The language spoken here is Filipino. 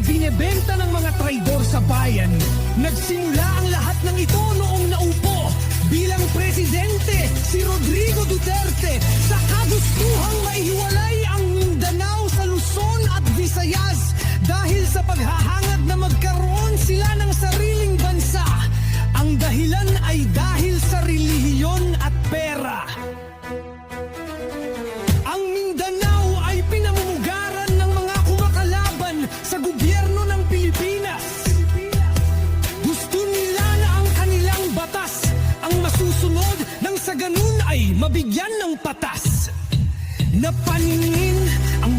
binebenta ng mga traidor sa bayan. Nagsimula ang lahat ng ito noong naupo bilang presidente si Rodrigo Duterte sa kagustuhang maihiwalay ang Mindanao sa Luzon at Visayas dahil sa paghahangad na magkaroon sila ng sariling bansa. Ang dahilan ay dahil sa relihiyon at pera. Ang Mindanao ay pinamumugaran ng mga kumakalaban sa gobyerno ng Pilipinas. Gusto nila na ang kanilang batas ang masusunod nang sa ganun ay mabigyan ng patas. Napaningin ang